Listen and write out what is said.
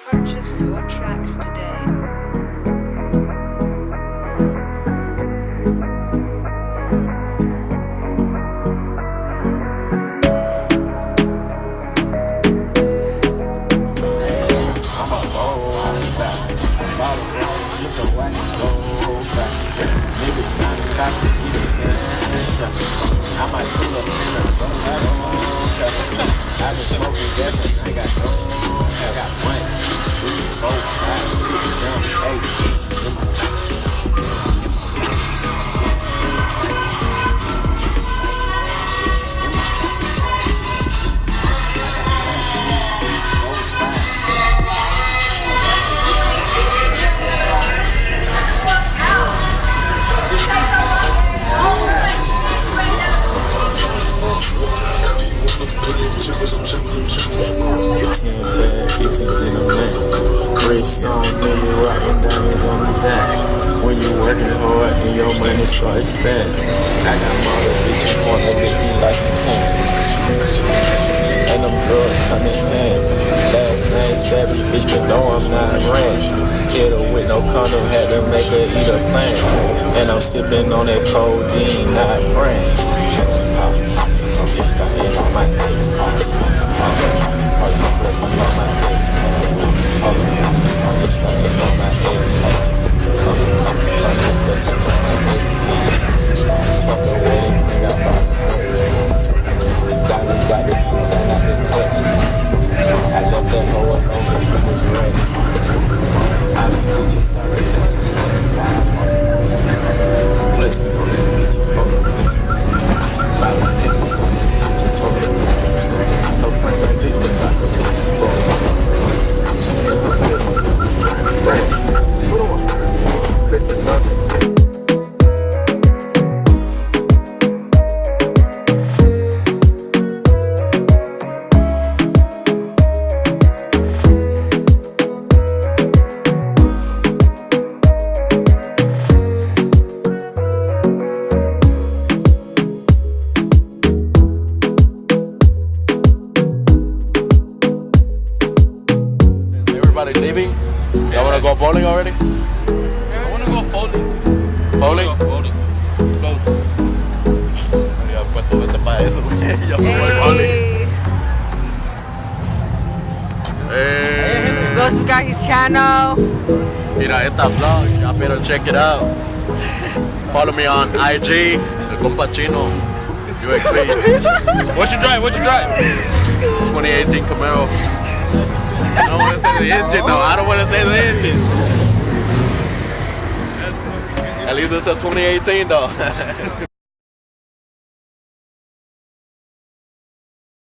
Purchase your tracks today. I might pull up in a boat, I don't care. I've been smoking gas and I got no, I got 1, 2, 4, 5, 6, 7, 8 in my when you working hard and your money start expanding. I got mother bitches wanna lick me like some tan. And them drugs come in handy. Last name Savage, bitch, but no, I'm not Randy. Hit her with no condom, had to make her eat a plant. And I'm sipping on that codeine, not brand. I'm just starting on my ex part. I'm flexing on my ex part. I'm just starting on my ex part. Fuck the wedding, I got bottles. Diamonds got the food and I've been touched. I left that hoe alone cause she was ready. I be Gucci socks and I can stand by. Blessing on that bitch, bottle niggas on that bitch, total. No friend like this, but like a football. She has her feelings, right? Put on, fist nothing. Leaving? Y'all wanna go bowling already? I wanna go bowling. Bowling? Bowling. Close. Ya puesto vete para eso, ya me voy bowling. Go subscribe his channel. Mira esta vlog, y'all better check it out. Follow me on IG, El Compa Chino, UXB. What you drive? 2018 Camaro. I don't want to say the engine, no. I don't want to say the engine. At least it's a 2018 though.